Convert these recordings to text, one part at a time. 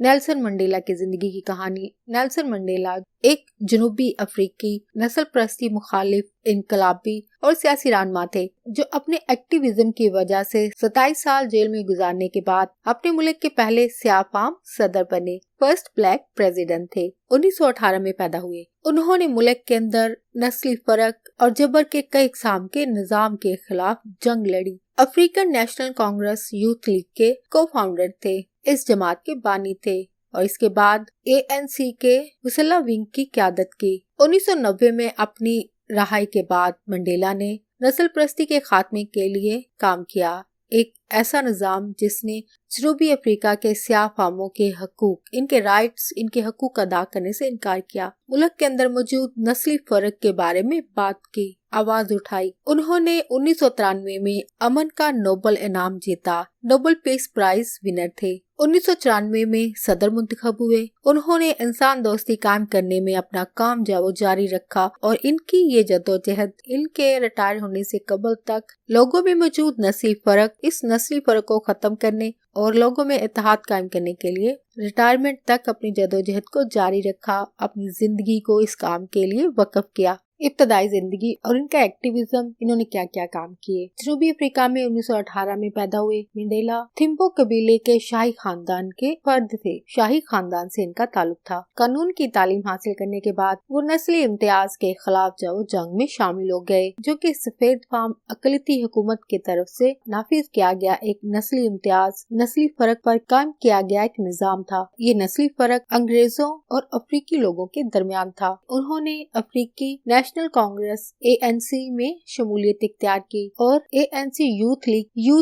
Nelson Mandela की जिंदगी की कहानी। नेल्सन मंडेला एक जनूबी अफ्रीकी नस्ल परस्ती मुखालिफ इनकलाबी और सियासी रहनुमा थे जो अपने एक्टिविज्म की वजह से 27 साल जेल में गुजारने के बाद अपने मुल्क के पहले स्याफाम सदर बने, फर्स्ट ब्लैक प्रेसिडेंट थे। 1918 में पैदा हुए। उन्होंने मुल्क के अंदर नस्ली फर्क और जबर के कई इकसाम के निजाम के खिलाफ जंग लड़ी। African national Congress youth league के को फाउंडर थे, इस जमात के बानी थे और इसके बाद ANC के मुसल्ला विंग की क़यादत की। 1990 में अपनी रहाई के बाद मंडेला ने नस्ल परस्ती के खात्मे के लिए काम किया, एक ऐसा निजाम जिसने जनूबी अफ्रीका के स्याह फामों के हकूक, इनके राइट्स, इनके हकूक अदा करने से इनकार किया। मुल्क के अंदर मौजूद नस्ली फर्क के बारे में बात की, आवाज उठाई। उन्होंने 1993 में अमन का नोबल इनाम जीता, नोबल पीस प्राइज विनर थे। 1994 में सदर मुंतखब हुए। उन्होंने इंसान दोस्ती कायम करने में अपना काम जारी रखा और इनकी ये जद्दोजहद इनके रिटायर होने से कबल तक लोगों में मौजूद नस्ली फर्क, इस नस्ली फर्क को खत्म करने और लोगों में इत्तेहाद कायम करने के लिए रिटायरमेंट तक अपनी जद्दोजहद को जारी रखा, अपनी जिंदगी को इस काम के लिए वक्फ किया। इब्तदाई जिंदगी और इनका एक्टिविज्म, इन्होंने क्या क्या काम किए। जनूबी अफ्रीका में 1918 में पैदा हुए मंडेला थिम्बो कबीले के शाही खानदान के फर्द थे। शाही खानदान से इनका ताल्लुक था। कानून की तालीम हासिल करने के बाद वो नस्ली इम्तियाज के खिलाफ जंग में शामिल हो गए, जो कि सफेद फार्म अकलियती हुकूमत की तरफ से नाफिज किया गया एक नस्ली इम्तियाज, नस्ली फर्क पर कायम किया गया एक निजाम था। ये नस्ली फर्क अंग्रेजों और अफ्रीकी लोगों के दरमियान था। उन्होंने अफ्रीकी नेशनल कांग्रेस ANC में शमूलियत इख्तियार की और ANC यूथ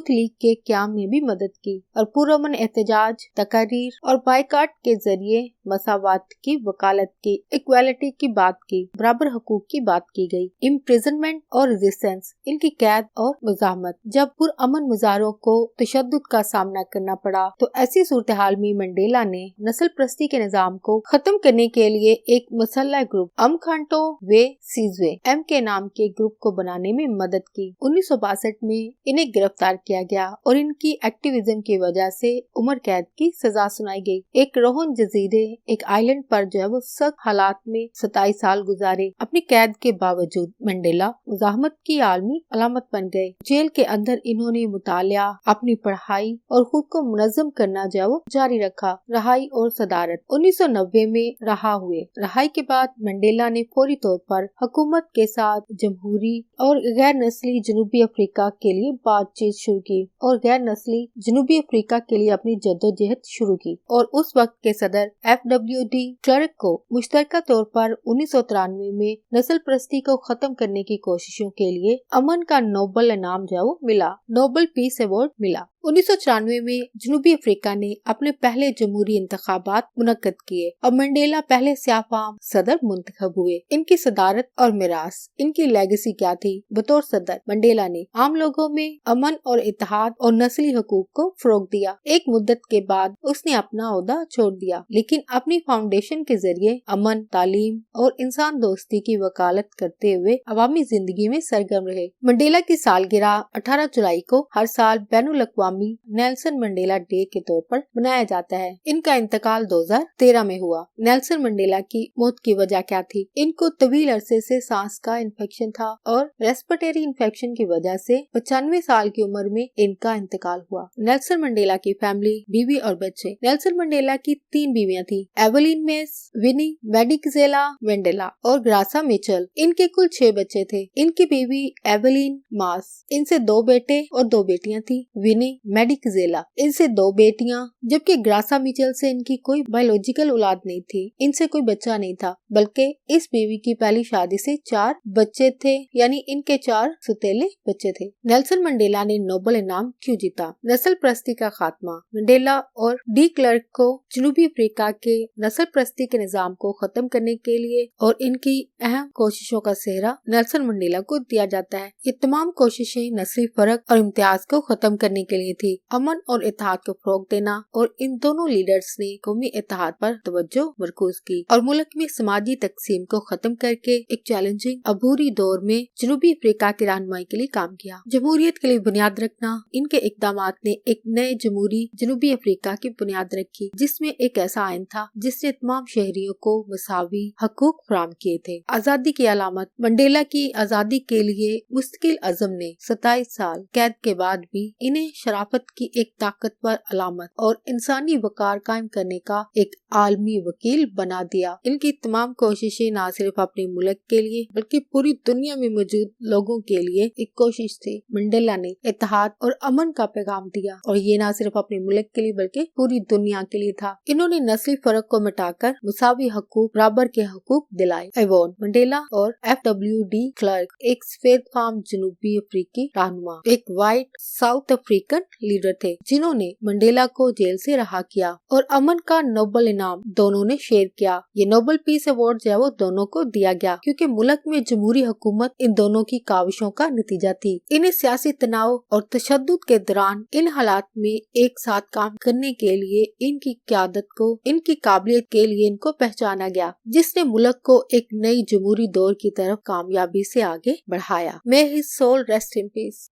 लीग के क़याम में भी मदद की और पुरअमन एहतजाज, तकारीर और बाइकाट के जरिए मसावात की वकालत की, इक्वालिटी की बात की, बराबर हकूक की बात की गई। इम्प्रिजनमेंट और रेजिस्टेंस, इनकी कैद और मुजाहमत। जब पुरअमन मुजाहरों को तशद्दुद का सामना करना पड़ा तो ऐसी सूरत हाल में मंडेला ने नस्ल परस्ती के निजाम को खत्म करने के लिए एक मुसल्लह ग्रुप अमखांटो वे सीजवे M के नाम के ग्रुप को बनाने में मदद की। 1962 में इन्हें गिरफ्तार किया गया और इनकी एक्टिविज्म की वजह से उम्र कैद की सजा सुनाई गई। एक रोहन जजीरे, एक आइलैंड पर जो है वो सख्त हालात में 27 साल गुजारे। अपनी कैद के बावजूद मंडेला मुजाहमत की आलमी अलामत बन गए। जेल के अंदर इन्होंने मुतालिया, अपनी पढ़ाई और खुद को मुनज़्ज़म करना जो है वो जारी रखा। रहाई और सदारत 1990 में रहा हुए। रहाई के बाद मंडेला ने फौरी तौर पर हुकूमत के साथ जमहूरी और गैर नस्ली जनूबी अफ्रीका के लिए बातचीत शुरू की और गैर नस्ली जनूबी अफ्रीका के लिए अपनी जद्दोजहद शुरू की और उस वक्त के सदर FWD क्लर्क को मुश्तरका तौर पर 1993 में नस्ल परस्ती को खत्म करने की कोशिशों के लिए अमन का नोबल इनाम जो मिला, नोबल पीस अवार्ड मिला। 1994 में जनूबी अफ्रीका ने अपने पहले जमहूरी इंतखाबात मुनक्कद किए और मंडेला पहले स्याफाम सदर मुंतखब हुए। इनकी सदारत और मिरास, इनकी लेगेसी क्या थी? बतौर सदर मंडेला ने आम लोगों में अमन और इत्तेहाद और नस्ली हकूक को फरोग दिया। एक मुद्दत के बाद उसने अपना ओहदा छोड़ दिया, लेकिन अपनी फाउंडेशन के जरिए अमन, तालीम और इंसान दोस्ती की वकालत करते हुए अवामी जिंदगी में सरगर्म रहे। मंडेला की सालगिरह 18 जुलाई को हर साल बैनुल अक़वामी नेल्सन मंडेला डे के तौर पर मनाया जाता है। इनका इंतकाल 2013 में हुआ। नेल्सन मंडेला की मौत की वजह क्या थी? इनको तवील अरसे से सांस का इन्फेक्शन था और रेस्पिरेटरी इन्फेक्शन की वजह से 95 साल की उम्र में इनका इंतकाल हुआ। नेल्सन मंडेला की फैमिली, बीवी और बच्चे। नेल्सन मंडेला की 3 बीवियां थी, एवलिन मेस, विनी मेडिकजेला मंडेला और ग्रासा मिचेल। इनके कुल 6 बच्चे थे। इनकी बीवी एवलिन मास, इनसे 2 बेटे और 2 बेटियां थी। विनी मेडिकजेला, इनसे 2 बेटियां, जबकि ग्रासा मिचेल से इनकी कोई बायोलॉजिकल औलाद नहीं थी। इनसे कोई बच्चा नहीं था, बल्कि इस बीवी की पहली शादी से 4 बच्चे थे, यानी इनके 4 सुतेले बच्चे थे। नेल्सन मंडेला ने नोबल इनाम क्यों जीता? नस्ल परस्ती का खात्मा। मंडेला और डी क्लर्क को जनूबी अफ्रीका के नस्ल परस्ती के निजाम को खत्म करने के लिए और इनकी अहम कोशिशों का सेहरा नेल्सन मंडेला को दिया जाता है। ये तमाम कोशिशें नस्ली फर्क और इम्तियाज को खत्म करने के लिए में थी अमन और इत्तेहाद को फरोग देना, और इन दोनों लीडर्स ने कौमी इत्तेहाद पर तवज्जो मरकूज की और मुल्क में समाजी तकसीम को खत्म करके एक चैलेंजिंग अबूरी दौर में जनूबी अफ्रीका की रहनुमाई के लिए काम किया। जमहूरियत के लिए बुनियाद रखना, इनके इकदामात ने एक नए जमहूरी जनूबी अफ्रीका की बुनियाद रखी, जिसमें एक ऐसा आइन था जिसने तमाम शहरियों को मसावी हकूक फराहम किए थे। आजादी की अलामत मंडेला की आजादी के लिए मुस्तकिल अज़म ने 27 साल कैद के बाद भी इन्हें शराफत की एक ताकतवर अलामत और इंसानी वकार कायम करने का एक आलमी वकील बना दिया। इनकी तमाम कोशिशें न सिर्फ अपने मुल्क के लिए बल्कि पूरी दुनिया में मौजूद लोगों के लिए एक कोशिश थी। मंडेला ने इत्तेहाद और अमन का पैगाम दिया, और ये न सिर्फ अपने मुल्क के लिए बल्कि पूरी दुनिया के लिए था। इन्होंने नस्ली फर्क को मिटाकर मुसावी हकूक, बराबर के हकूक दिलाए। एवोन मंडेला और FWD क्लर्क एक सफेद फार्म जनूबी अफ्रीकी रहनुमा, एक वाइट साउथ अफ्रीकन लीडर थे, जिन्होंने मंडेला को जेल से रहा किया और अमन का नोबल इनाम दोनों ने शेयर किया। ये नोबल पीस अवार्ड जो है वो दोनों को दिया गया, क्योंकि मुल्क में जमहूरी हुकूमत इन दोनों की काविशों का नतीजा थी। इन्हें सियासी तनाव और तशद्दुद के दौरान इन हालात में एक साथ काम करने के लिए इनकी क़यादत को, इनकी काबिलियत के लिए इनको पहचाना गया, जिसने मुल्क को एक नई जमहूरी दौर की तरफ कामयाबी से आगे बढ़ाया। May his soul rest in piece.